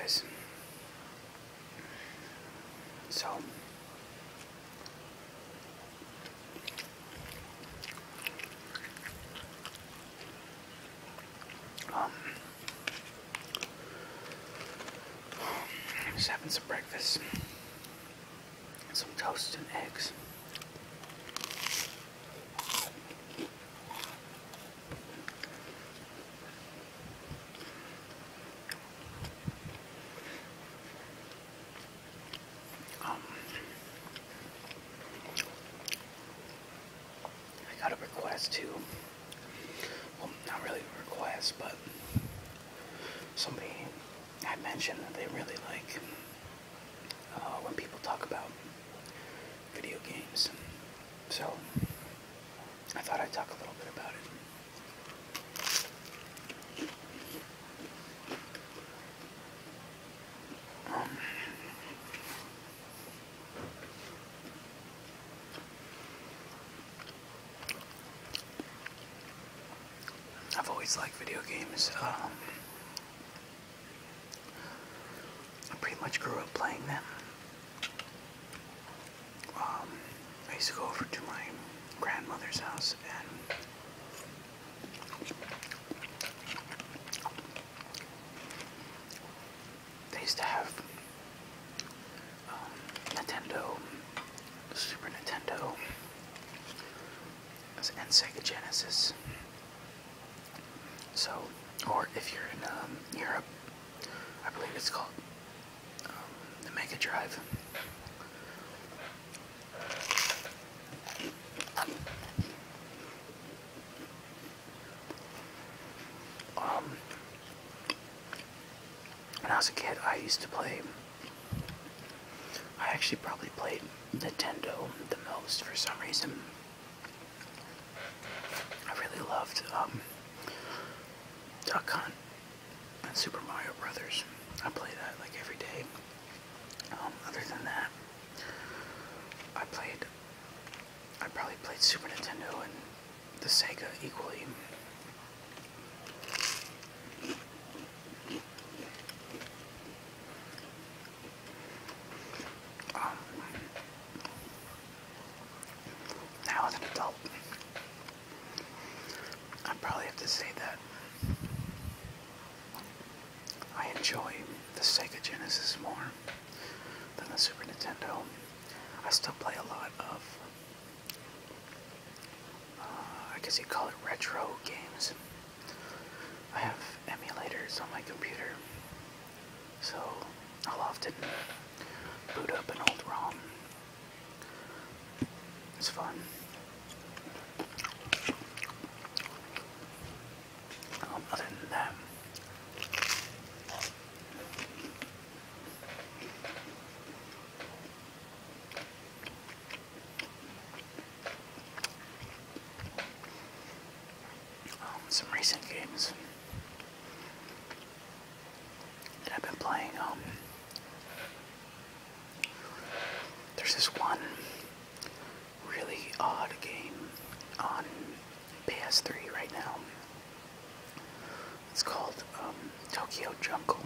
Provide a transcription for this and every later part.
guys. So, just having some breakfast, some toast and eggs. I got a request too. Well, not really a request, but somebody had mentioned that they really like when people talk about video games. So I thought I'd talk a little bit about it. I've always liked video games. I pretty much grew up playing them. I used to go over to my grandmother's house and they used to have Nintendo, Super Nintendo, and Sega Genesis. So, or if you're in Europe, I believe it's called the Mega Drive. When I was a kid, I used to play. I actually probably played Nintendo the most for some reason. I really loved Duck Hunt and Super Mario Brothers. I play that like every day. Other than that, I probably played Super Nintendo and the Sega equally. Now as an adult, I probably have to say that I enjoy the Sega Genesis more than the Super Nintendo. I still play a lot of, I guess you'd call it retro games. I have emulators on my computer, so I'll often boot up an old ROM. It's fun. Other than that, some recent games that I've been playing. There's this one really odd game on PS3 right now. It's called Tokyo Jungle.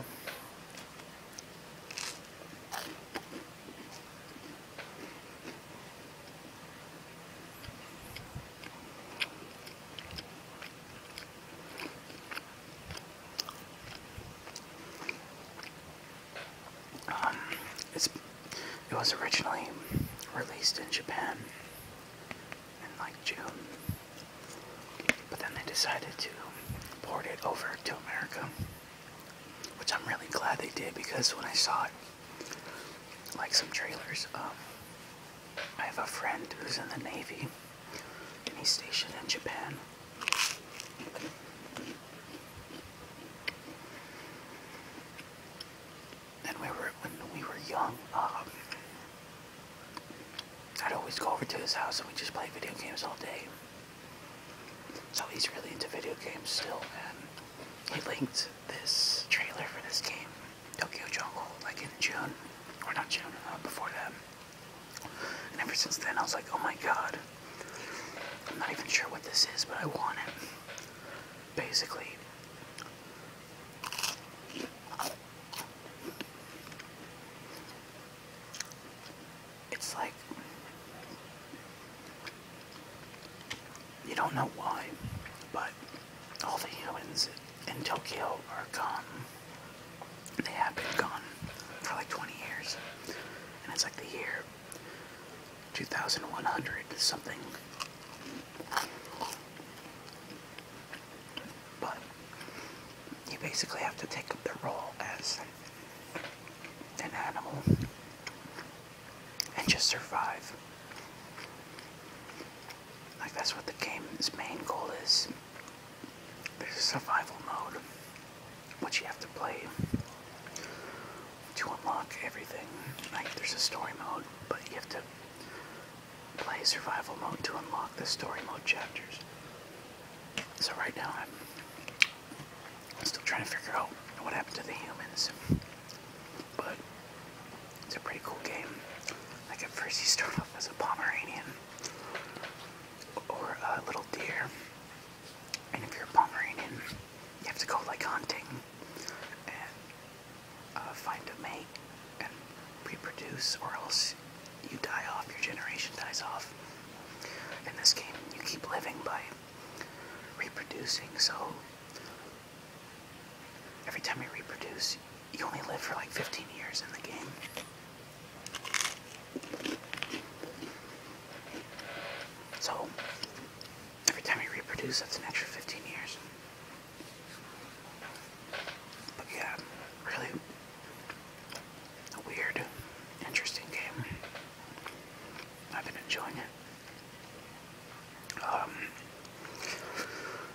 It was originally released in Japan in like June, but then they decided to port it over to America, which I'm really glad they did, because when I saw it, like some trailers, I have a friend who's in the Navy and he's stationed in Japan. And when we were young, I'd always go over to his house and we'd just play video games all day. So he's really into video games still, and he linked this trailer for this game, Tokyo Jungle, like in June, or not June, before that. And ever since then I was like, oh my god, I'm not even sure what this is, but I want it. Basically, humans in Tokyo are gone. They have been gone for like 20 years. And it's like the year 2100 something. But you basically have to take up the role as an animal and just survive. Like, that's what the game's main goal is. There's a survival mode, which you have to play to unlock everything. Like, there's a story mode, but you have to play survival mode to unlock the story mode chapters. So right now I'm still trying to figure out what happened to the humans. But it's a pretty cool game. Like, at first you start off as a Pomeranian or a little deer. And if you're a Pomeranian, you have to go like hunting and find a mate and reproduce, or else you die off, your generation dies off. In this game, you keep living by reproducing, so every time you reproduce, you only live for like 15 years in the game. So, every time you reproduce, that's an extra 15 years. But yeah, really a weird, interesting game. I've been enjoying it.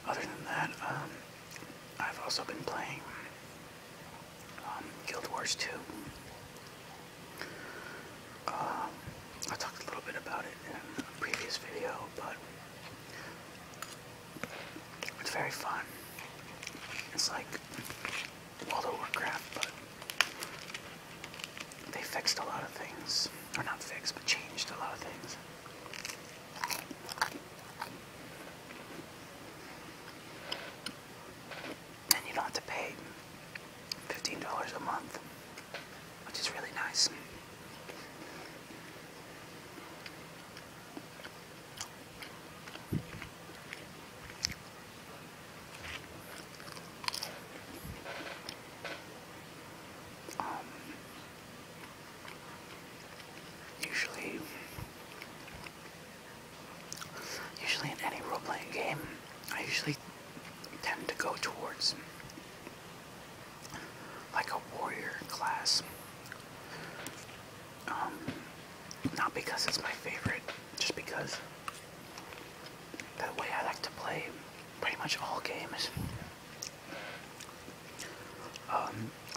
Other than that, I've also been playing Guild Wars 2. I talked a little bit about it in a previous video, but it's very fun. It's like World of Warcraft, but they fixed a lot of things. Or not fixed, but changed a lot of things. And you don't have to pay $15 a month, which is really nice. Usually in any role-playing game, I usually tend to go towards like a warrior class. Not because it's my favorite, just because the way I like to play pretty much all games.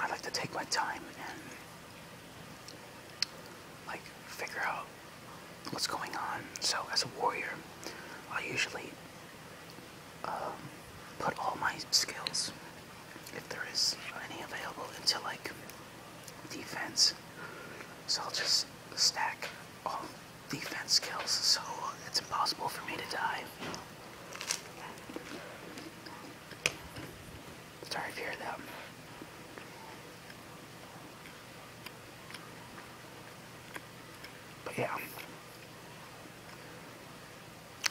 I like to take my time and like figure out what's going on. So as a warrior, I'll usually put all my skills, if there is any available, into like defense. So I'll just stack all defense skills so it's impossible for me to die. Sorry if you hear that. But yeah,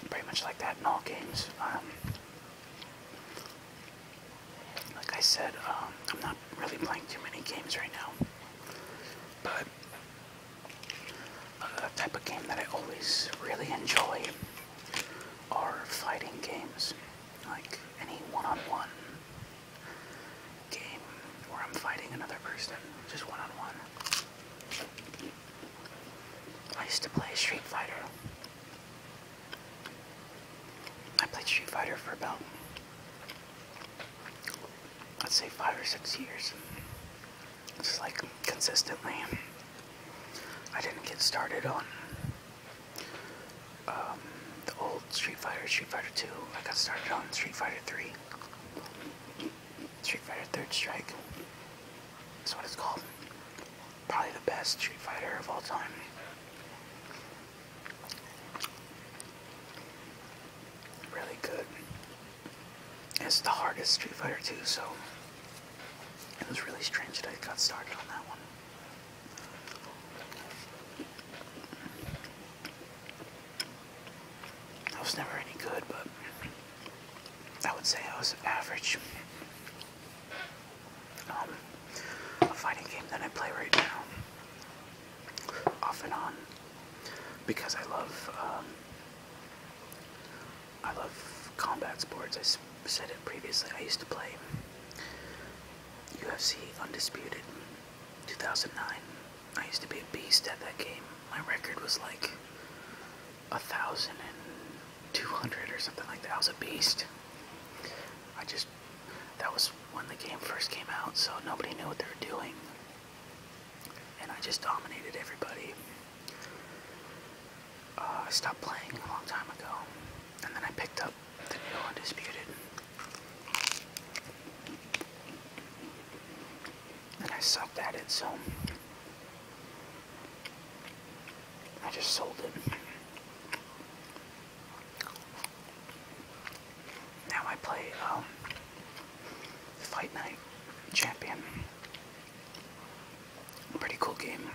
pretty much like that in all games. Like I said, I'm not really playing too many games right now, but a type of game that I always really enjoy are fighting games, like any one-on-one game where I'm fighting another person, just one-on-one. I used to play Street Fighter. I played Street Fighter for about, I'd say 5 or 6 years. Just like consistently. I didn't get started on the old Street Fighter, Street Fighter 2. I got started on Street Fighter 3. Street Fighter Third Strike. That's what it's called. Probably the best Street Fighter of all time. Really good. It's the hardest Street Fighter 2, so it was really strange that I got started on that one. I was never any good, but I would say I was average. A fighting game that I play right now, off and on, because I love combat sports. I said it previously. I used to play UFC Undisputed 2009. I used to be a beast at that game. My record was like 1,200 or something like that. I was a beast. That was when the game first came out, so nobody knew what they were doing. And I just dominated everybody. I stopped playing a long time ago, and then I picked up the new Undisputed. And I sucked at it, so I just sold it. Now I play Fight Night Champion. Pretty cool game.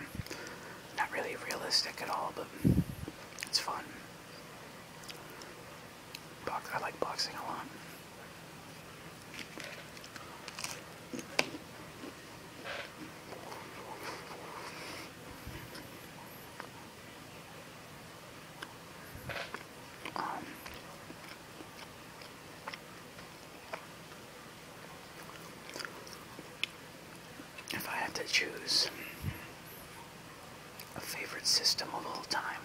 Not really realistic at all, but it's fun. I like boxing a lot. If I had to choose a favorite system of all time,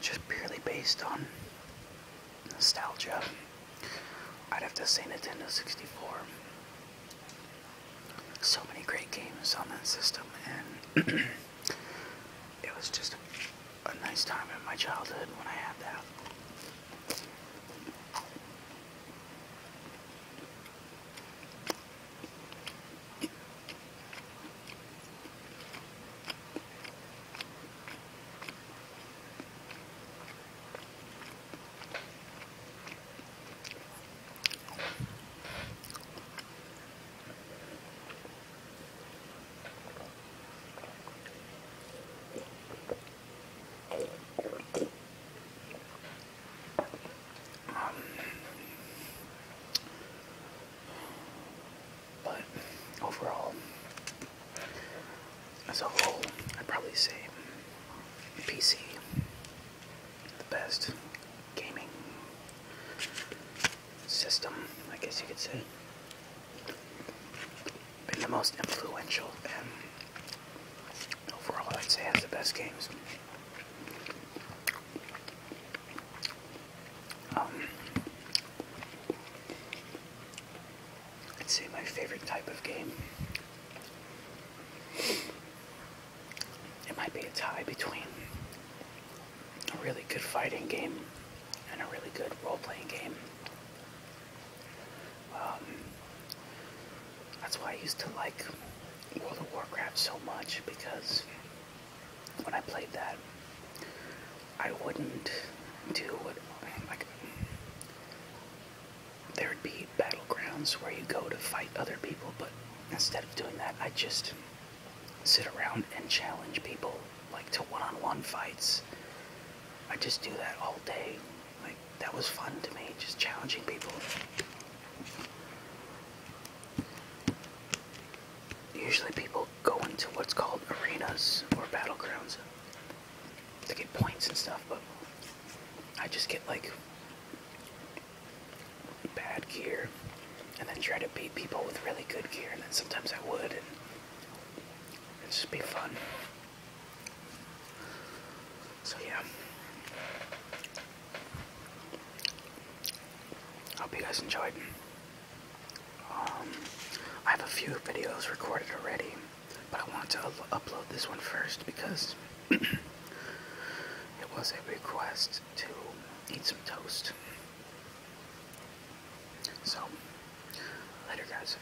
just purely based on nostalgia, I'd have to say Nintendo 64. So many great games on that system, and it was just a nice time in my childhood when I had that. But overall, as a whole, I'd probably say PC, the best gaming system, I guess you could say. Been the most influential, and overall I'd say has the best games. I'd say my favorite type of game, it might be a tie between a really good fighting game and a really good role-playing game. That's why I used to like World of Warcraft so much, because when I played that, I wouldn't do what, like, there would be battlegrounds where you go to fight other people, but instead of doing that, I'd just sit around and challenge people, like, to one-on-one fights. I just do that all day. Like, that was fun to me, just challenging people. Usually people go into what's called arenas or battlegrounds to get points and stuff, but I just get, like, bad gear and then try to beat people with really good gear, and then sometimes I would, and it'd just be fun. So yeah, hope you guys enjoyed. I have a few videos recorded already, but I want to upload this one first because it was a request to eat some toast. So, later guys.